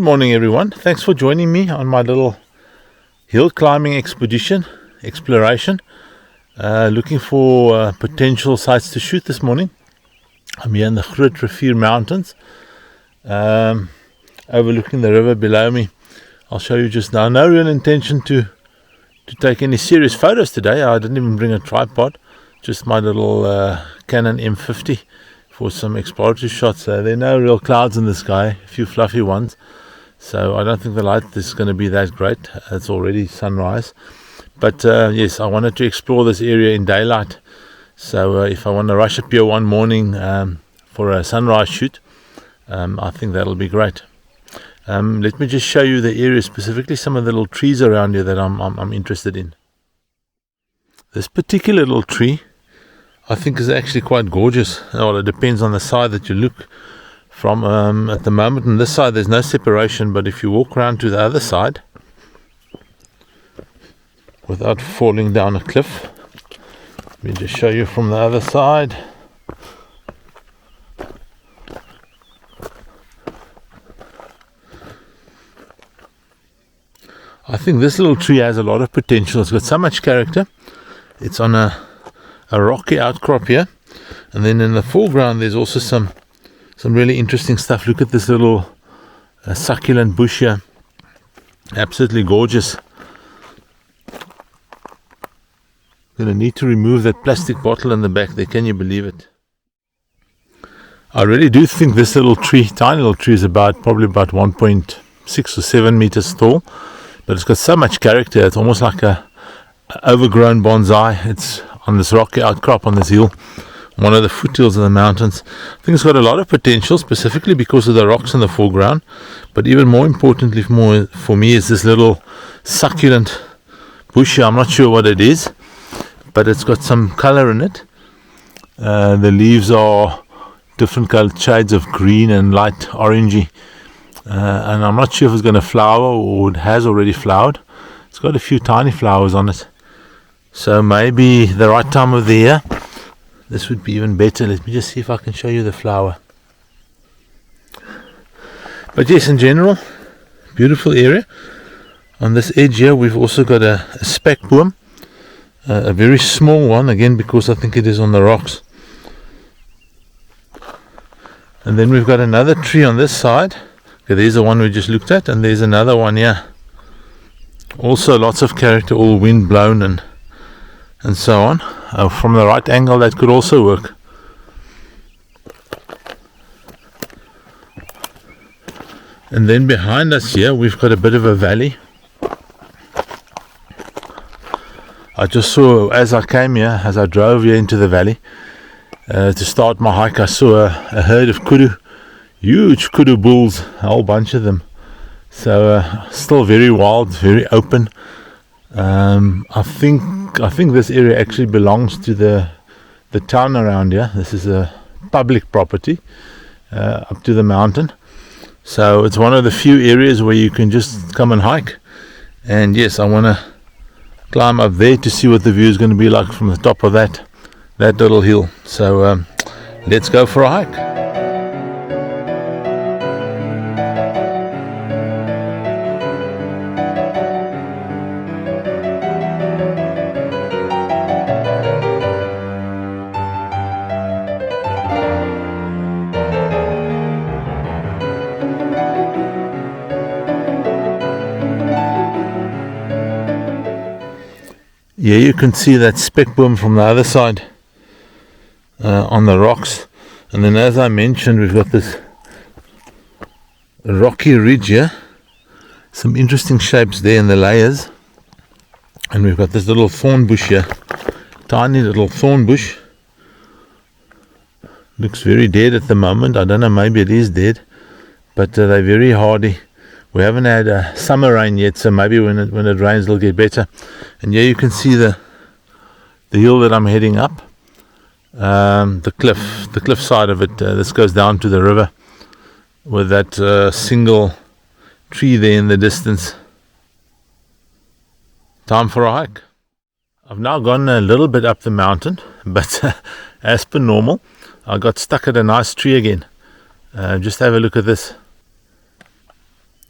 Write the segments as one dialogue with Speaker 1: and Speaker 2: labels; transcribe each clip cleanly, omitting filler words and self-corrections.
Speaker 1: morning everyone, thanks for joining me on my little hill climbing exploration. Looking for potential sites to shoot this morning. I'm here in the Groot Rivier Mountains, overlooking the river below me. I'll show you just now. No real intention to take any serious photos today. I didn't even bring a tripod, just my little Canon M50 for some exploratory shots. There are no real clouds in the sky, a few fluffy ones, so I don't think the light is going to be that great. It's already sunrise, but yes, I wanted to explore this area in daylight. So if I want to rush up here one morning for a sunrise shoot, I think that'll be great. Let me just show you the area, specifically some of the little trees around here that I'm interested in. This particular little tree I think is actually quite gorgeous. Well, it depends on the side that you look from. At the moment on this side there's no separation, but if you walk around to the other side without falling down a cliff, let me just show you from the other side. I think this little tree has a lot of potential. It's got so much character. It's on a rocky outcrop here, and then in the foreground there's also some really interesting stuff. Look at this little succulent bush here, absolutely gorgeous. Gonna need to remove that plastic bottle in the back there, can you believe it? I really do think this little tree, tiny little tree, is probably about 1.6 or 7 meters tall, but it's got so much character. It's almost like a overgrown bonsai. It's on this rocky outcrop on this hill, one of the foothills of the mountains. I think it's got a lot of potential, specifically because of the rocks in the foreground, but even more importantly for me is this little succulent bush here. I'm not sure what it is, but it's got some color in it. The leaves are different colored shades of green and light orangey, and I'm not sure if it's going to flower or it has already flowered. It's got a few tiny flowers on it, so maybe the right time of the year this would be even better. Let me just see if I can show you the flower. But yes, in general, beautiful area. On this edge here we've also got a spekboom, a very small one, again because I think it is on the rocks. And then we've got another tree on this side. Okay, there's the one we just looked at, and there's another one here. Also lots of character, all wind blown and so on. From the right angle that could also work. And then behind us here we've got a bit of a valley. I just saw, as I came here, as I drove here into the valley to start my hike, I saw a herd of kudu, huge kudu bulls, a whole bunch of them. So still very wild, very open. I think this area actually belongs to the town around here. This is a public property up to the mountain, so it's one of the few areas where you can just come and hike. And yes, I want to climb up there to see what the view is going to be like from the top of that little hill. So let's go for a hike. Here you can see that spekboom from the other side on the rocks, and then as I mentioned we've got this rocky ridge here, some interesting shapes there in the layers, and we've got this little thorn bush here, tiny little thorn bush. Looks very dead at the moment. I don't know, maybe it is dead, but they're very hardy. We haven't had a summer rain yet, so maybe when it rains it'll get better. And here you can see the hill that I'm heading up, the cliff side of it. This goes down to the river with that single tree there in the distance. Time for a hike. I've now gone a little bit up the mountain, but as per normal I got stuck at a nice tree again. Just have a look at this.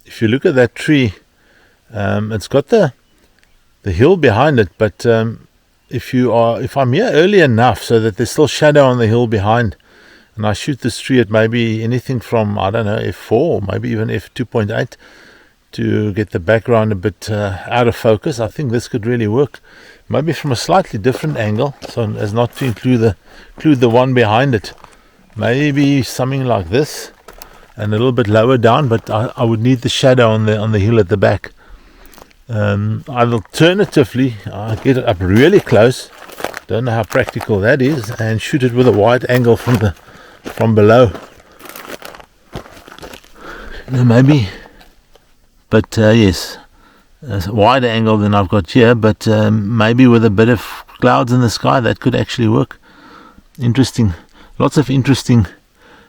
Speaker 1: if you look at that tree, it's got the hill behind it, but if I'm here early enough so that there's still shadow on the hill behind, and I shoot this tree at maybe anything from, I don't know, f4 or maybe even f2.8 to get the background a bit out of focus, I think this could really work. Maybe from a slightly different angle, so as not to include the one behind it. Maybe something like this, and a little bit lower down, but I would need the shadow on the hill at the back. Alternatively, I get it up really close. Don't know how practical that is, and shoot it with a wide angle from below. Maybe, but yes, a wider angle than I've got here, but maybe with a bit of clouds in the sky, that could actually work. Interesting. Lots of interesting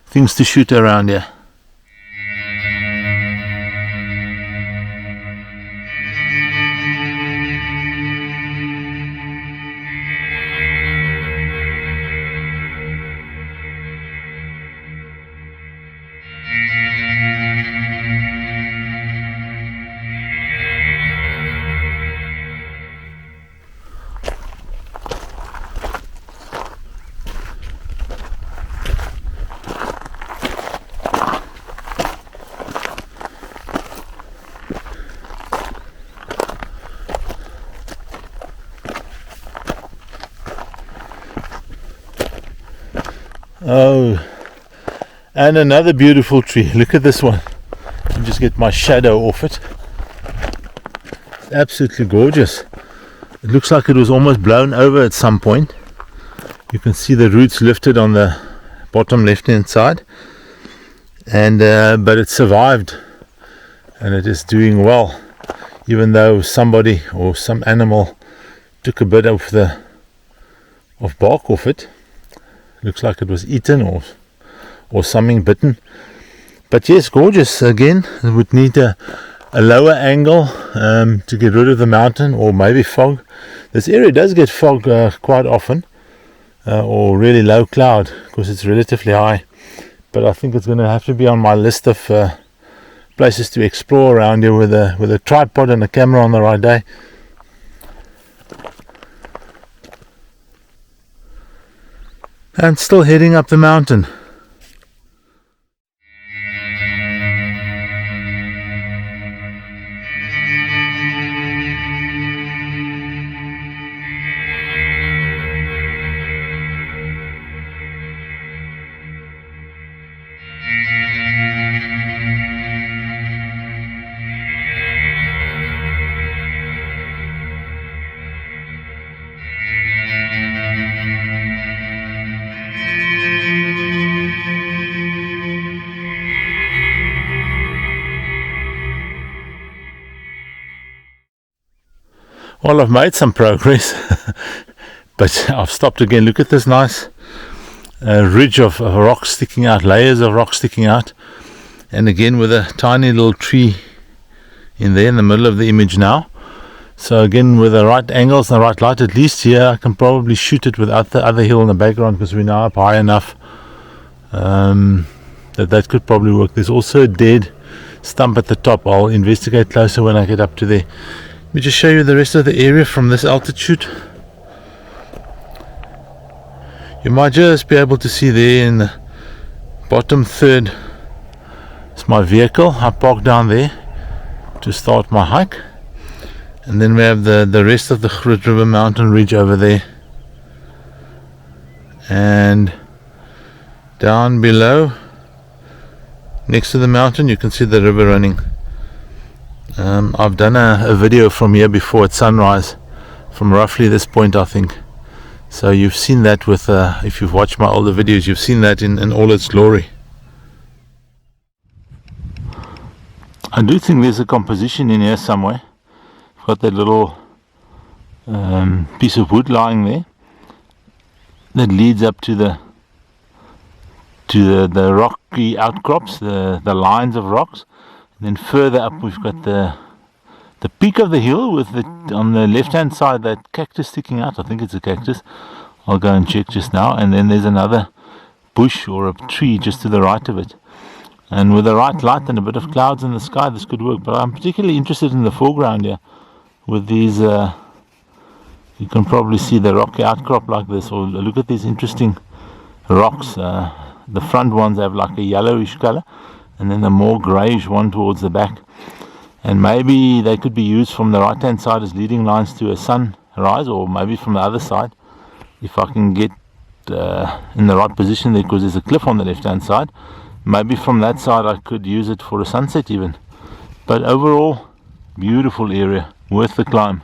Speaker 1: things to shoot around here. Oh, and another beautiful tree. Look at this one. I'll just get my shadow off it. Absolutely gorgeous. It looks like it was almost blown over at some point. You can see the roots lifted on the bottom left hand side, and but it survived, and it is doing well, even though somebody or some animal took a bit of bark off it. Looks like it was eaten or something bitten. But yes, gorgeous. Again, it would need a lower angle to get rid of the mountain, or maybe fog. This area does get fog quite often, or really low cloud, because it's relatively high. But I think it's going to have to be on my list of places to explore around here with a tripod and a camera on the right day. And still heading up the mountain. Well, I've made some progress, but I've stopped again. Look at this nice ridge of rocks sticking out, layers of rocks sticking out, and again with a tiny little tree in there in the middle of the image now. So again, with the right angles and the right light, at least here I can probably shoot it without the other hill in the background, because we're now up high enough that could probably work. There's also a dead stump at the top. I'll investigate closer when I get up to there. Let me just show you the rest of the area from this altitude. You might just be able to see there in the bottom third, it's my vehicle. I parked down there to start my hike, and then we have the rest of the Groot River mountain ridge over there, and down below next to the mountain you can see the river running. I've done a video from here before at sunrise, from roughly this point, I think. So you've seen that with, if you've watched my older videos, you've seen that in all its glory. I do think there's a composition in here somewhere. I've got that little piece of wood lying there that leads up to the rocky outcrops, the lines of rocks. Then further up we've got the peak of the hill with on the left hand side that cactus sticking out. I think it's a cactus. I'll go and check just now. And then there's another bush or a tree just to the right of it. And with the right light and a bit of clouds in the sky, this could work. But I'm particularly interested in the foreground here. With these, you can probably see the rocky outcrop like this. Or look at these interesting rocks. The front ones have like a yellowish color, and then the more greyish one towards the back. And maybe they could be used from the right hand side as leading lines to a sunrise, or maybe from the other side, if I can get in the right position there, because there's a cliff on the left hand side. Maybe from that side I could use it for a sunset even. But overall, beautiful area, worth the climb.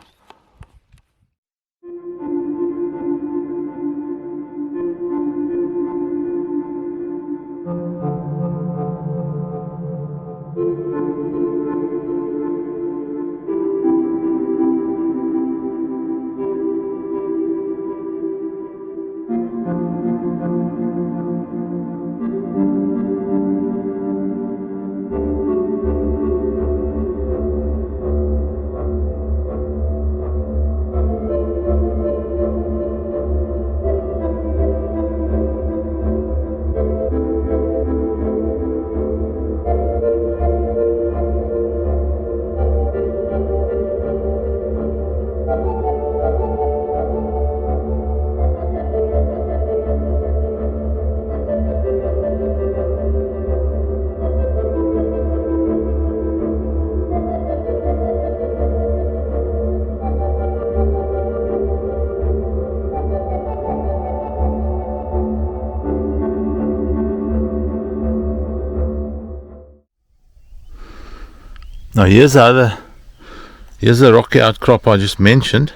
Speaker 1: Now here's the rocky outcrop I just mentioned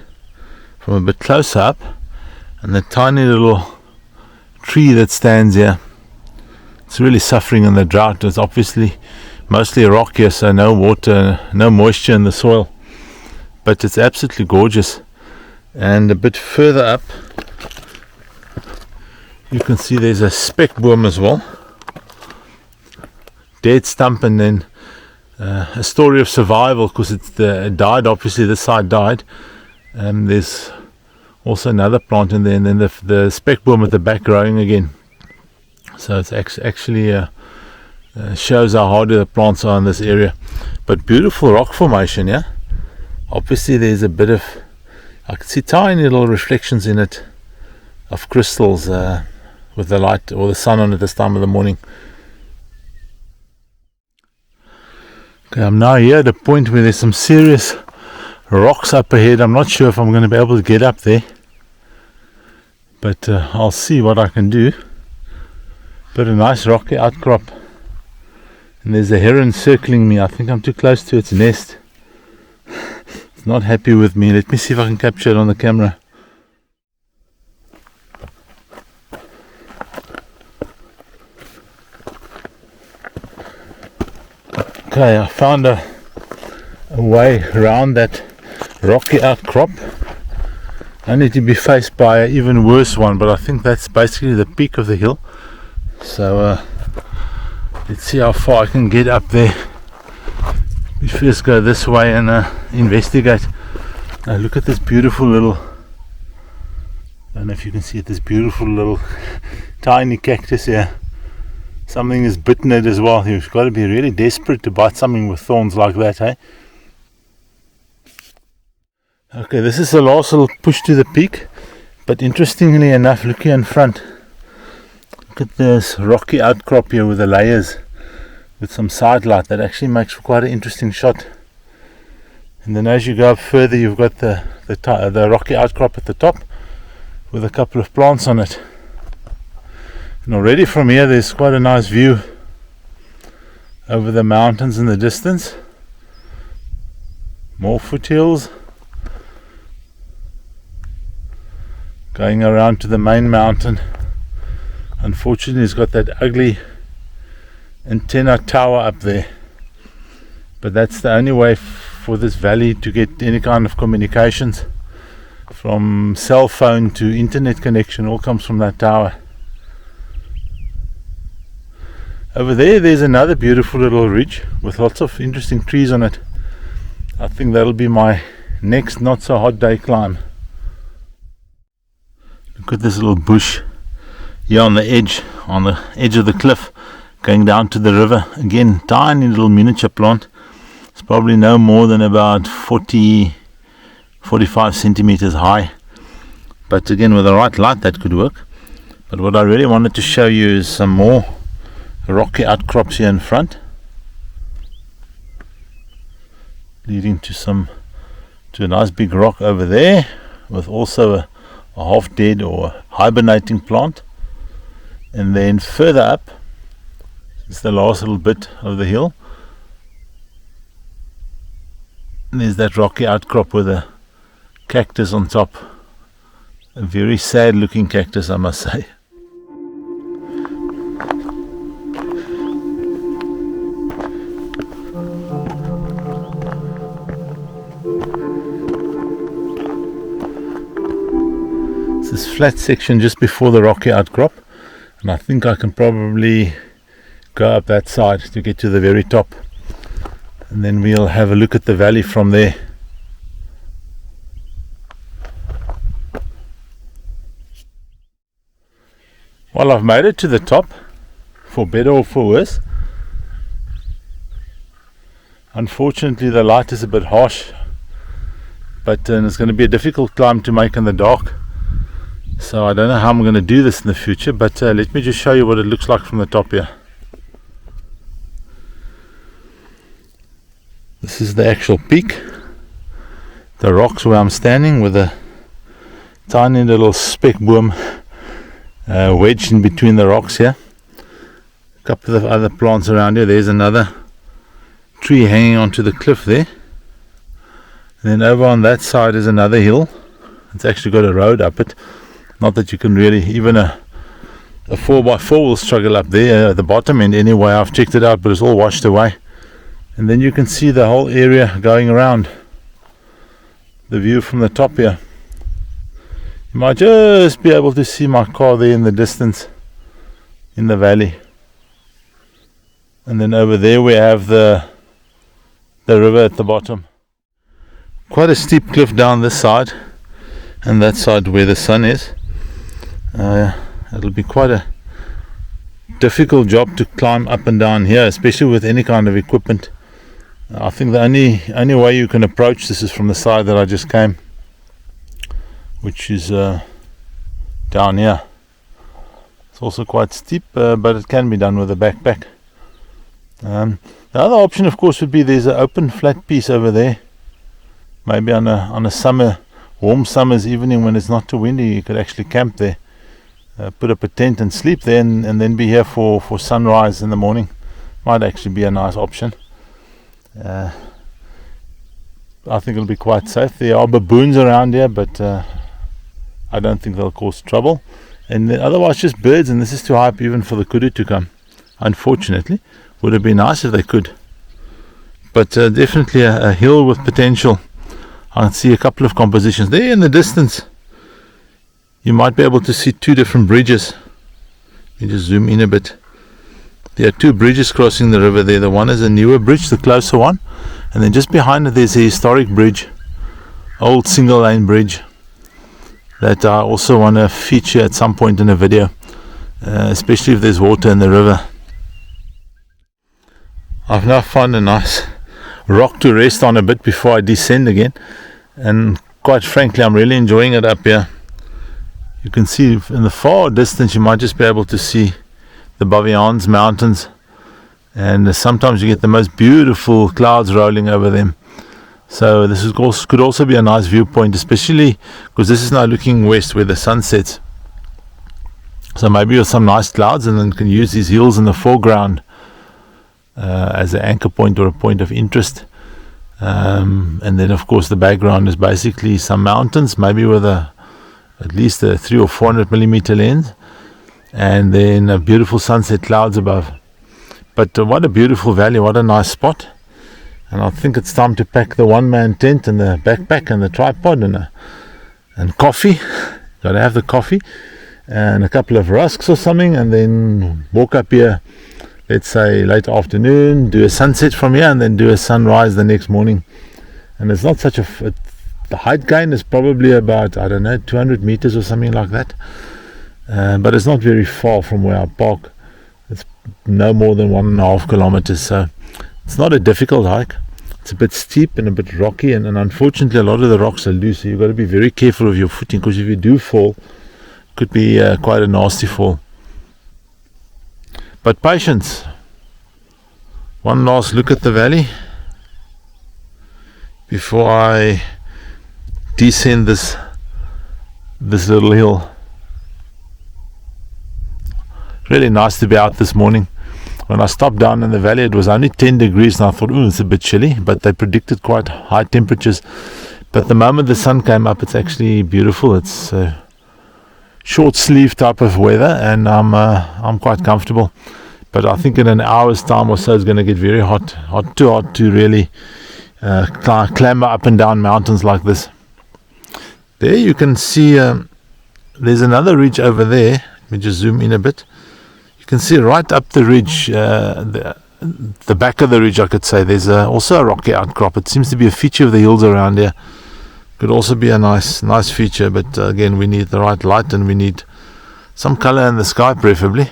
Speaker 1: from a bit close up, and the tiny little tree that stands here. It's really suffering in the drought. It's obviously mostly rock here, so no water, no moisture in the soil, but it's absolutely gorgeous. And a bit further up you can see there's a speckboom as well, dead stump, and then a story of survival, because it died, obviously this side died. There's also another plant in there, and then the speckboom at the back growing again. So it's actually shows how hardy the plants are in this area. But beautiful rock formation, yeah. Obviously there's a bit of, I can see tiny little reflections in it of crystals with the light or the sun on it this time of the morning. Okay, I'm now here at a point where there's some serious rocks up ahead. I'm not sure if I'm going to be able to get up there, but I'll see what I can do. But a nice rocky outcrop, and there's a heron circling me. I think I'm too close to its nest. It's not happy with me. Let me see if I can capture it on the camera. Okay, I found a way around that rocky outcrop. I need to be faced by an even worse one, but I think that's basically the peak of the hill. So let's see how far I can get up there. We first go this way and investigate. Now look at this beautiful little, I don't know if you can see it, this beautiful little tiny cactus here. Something has bitten it as well. You've got to be really desperate to bite something with thorns like that, eh? Okay, this is the last little push to the peak, but interestingly enough, look here in front. Look at this rocky outcrop here with the layers, with some side light. That actually makes for quite an interesting shot. And then as you go up further, you've got the rocky outcrop at the top with a couple of plants on it. And already from here there's quite a nice view over the mountains in the distance. More foothills going around to the main mountain. Unfortunately it's got that ugly antenna tower up there, but that's the only way for this valley to get any kind of communications, from cell phone to internet connection, all comes from that tower. Over there's another beautiful little ridge with lots of interesting trees on it. I think that'll be my next not so hot day climb. Look at this little bush here on the edge of the cliff. going down to the river. Again, tiny little miniature plant. It's probably no more than about 45 centimeters high. But again, with the right light, that could work. But what I really wanted to show you is some more rocky outcrops here in front, leading to a nice big rock over there, with also a half dead or hibernating plant. And then further up, it's the last little bit of the hill, and there's that rocky outcrop with a cactus on top. A very sad looking cactus, I must say. This flat section just before the rocky outcrop, and I think I can probably go up that side to get to the very top, and then we'll have a look at the valley from there. Well, I've made it to the top, for better or for worse. Unfortunately, the light is a bit harsh, but it's going to be a difficult climb to make in the dark. So I don't know how I'm going to do this in the future, but let me just show you what it looks like from the top here. This is the actual peak. The rocks where I'm standing, with a tiny little speck boom wedged in between the rocks here. A couple of other plants around here. There's another tree hanging onto the cliff there. And then over on that side is another hill. It's actually got a road up it. Not that you can really, even a 4x4 will struggle up there at the bottom end anyway. I've checked it out, but it's all washed away. And then you can see the whole area going around. The view from the top here. You might just be able to see my car there in the distance, in the valley. And then over there we have the river at the bottom. Quite a steep cliff down this side, and that side where the sun is. It'll be quite a difficult job to climb up and down here, especially with any kind of equipment. I think the only way you can approach this is from the side that I just came, which is down here. It's also quite steep, but it can be done with a backpack. The other option, of course, would be there's an open flat piece over there. Maybe on a warm summer's evening when it's not too windy, you could actually camp there, put up a tent and sleep there, and then be here for sunrise in the morning. Might actually be a nice option. I think it'll be quite safe. There are baboons around here, but I don't think they'll cause trouble. And otherwise just birds, and this is too high up even for the kudu to come. Unfortunately, would have been nice if they could. But definitely a hill with potential. I can see a couple of compositions there in the distance. You might be able to see two different bridges. Let me just zoom in a bit. There are two bridges crossing the river there. The one is a newer bridge, the closer one, and then just behind it there's a historic bridge, old single lane bridge, that I also want to feature at some point in a video, especially if there's water in the river. I've now found a nice rock to rest on a bit before I descend again, and quite frankly I'm really enjoying it up here. You can see in the far distance, you might just be able to see the Bavianes mountains, and sometimes you get the most beautiful clouds rolling over them. So this could also be a nice viewpoint, especially because this is now looking west where the sun sets. So maybe with some nice clouds, and then you can use these hills in the foreground as an anchor point or a point of interest. And then of course the background is basically some mountains, maybe with at least a 300 or 400 millimeter lens, and then a beautiful sunset clouds above. But what a beautiful valley, what a nice spot. And I think it's time to pack the one-man tent and the backpack and the tripod and coffee. Gotta have the coffee and a couple of rusks or something, and then walk up here, let's say late afternoon, do a sunset from here, and then do a sunrise the next morning. And it's not such the height gain is probably about, 200 meters or something like that. But it's not very far from where I park. It's no more than 1.5 kilometers, so it's not a difficult hike. It's a bit steep and a bit rocky, and unfortunately a lot of the rocks are loose, so you've got to be very careful of your footing, because if you do fall, it could be quite a nasty fall. But patience. One last look at the valley before I descend this little hill. Really nice to be out this morning. When I stopped down in the valley, it was only 10 degrees, and I thought, it's a bit chilly, but they predicted quite high temperatures. But the moment the sun came up, it's actually beautiful. It's short sleeve type of weather, and I'm quite comfortable. But I think in an hour's time or so, it's going to get very hot, too hot to really clamber up and down mountains like this. There you can see there's another ridge over there. Let me just zoom in a bit. You can see right up the ridge, the back of the ridge, I could say, there's also a rocky outcrop. It seems to be a feature of the hills around here. Could also be a nice feature, but again, we need the right light, and we need some color in the sky preferably.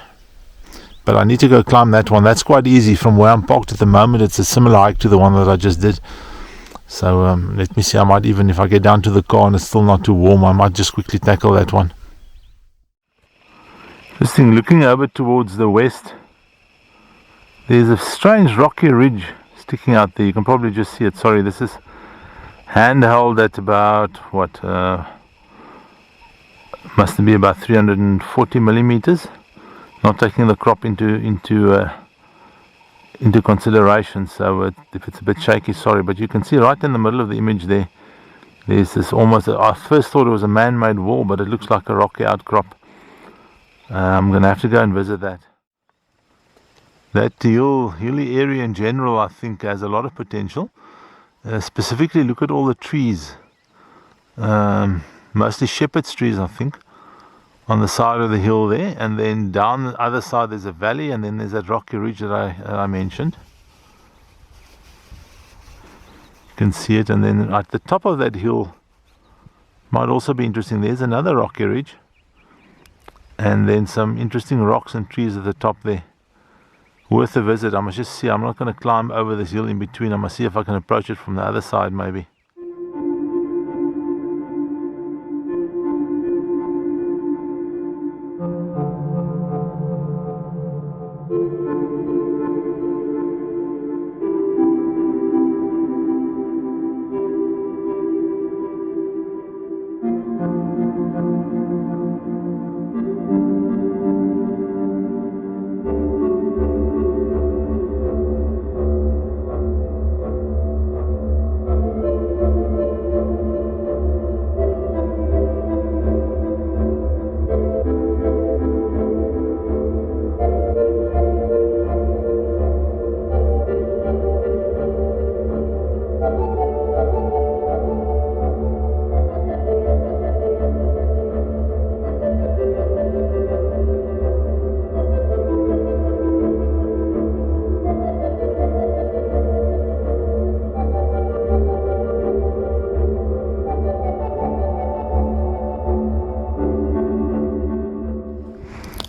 Speaker 1: But I need to go climb that one. That's quite easy from where I'm parked at the moment. It's a similar hike to the one that I just did. So let me see. I might even, if I get down to the car and it's still not too warm, I might just quickly tackle that one. This thing, looking over towards the west, there's a strange rocky ridge sticking out there. You can probably just see it. Sorry, this is handheld at about must be about 340 millimeters. Not taking the crop into consideration, so if it's a bit shaky, sorry. But you can see right in the middle of the image there's this almost, I first thought it was a man-made wall, but it looks like a rocky outcrop. I'm going to have to go and visit that. That hilly area in general, I think, has a lot of potential. Specifically, look at all the trees, mostly shepherd's trees, I think, on the side of the hill there, and then down the other side there's a valley, and then there's that rocky ridge that I mentioned. You can see it, and then at the top of that hill might also be interesting. There's another rocky ridge, and then some interesting rocks and trees at the top there. Worth a visit. I must just see. I'm not going to climb over this hill in between. I must see if I can approach it from the other side maybe.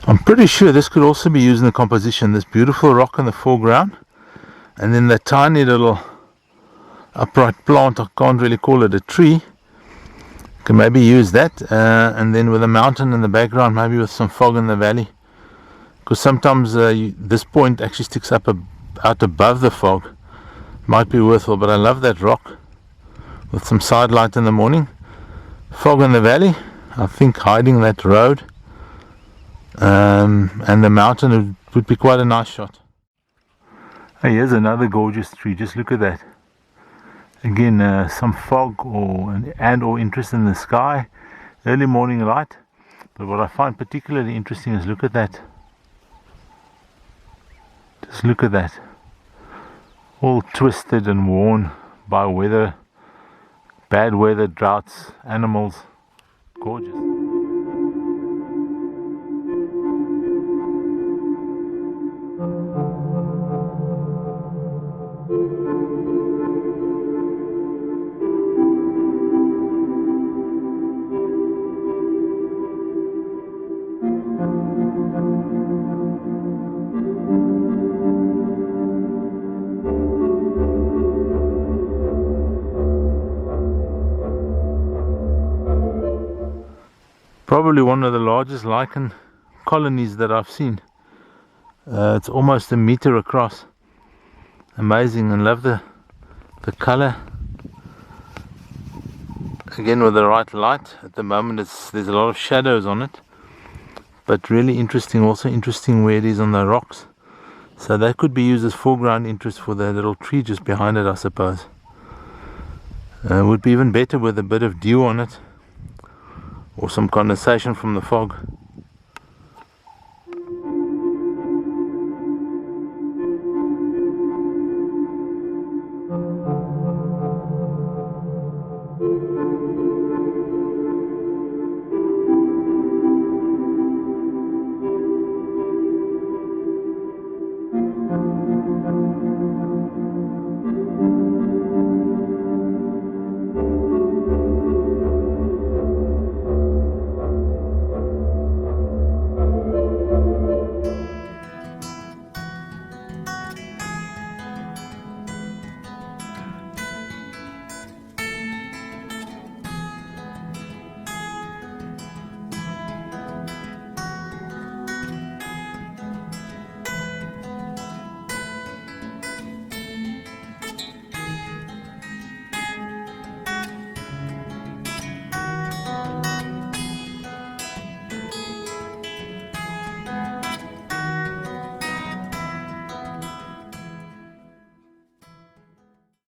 Speaker 1: I'm pretty sure this could also be used in the composition. This beautiful rock in the foreground, and then that tiny little upright plant, I can't really call it a tree, can maybe use that, and then with a mountain in the background, maybe with some fog in the valley, because sometimes this point actually sticks up out above the fog. Might be worthwhile, but I love that rock with some side light in the morning, fog in the valley, I think hiding that road, and the mountain would be quite a nice shot. Hey, here's another gorgeous tree. Just look at that. Again, some fog or interest in the sky, early morning light. But what I find particularly interesting is look at that. Just look at that. All twisted and worn by weather, bad weather, droughts, animals. Gorgeous. Probably one of the largest lichen colonies that I've seen. It's almost a meter across. Amazing, and love the color. Again, with the right light. At the moment there's a lot of shadows on it, but really interesting. Also interesting where it is on the rocks, so that could be used as foreground interest for the little tree just behind it, I suppose. Would be even better with a bit of dew on it, or some condensation from the fog.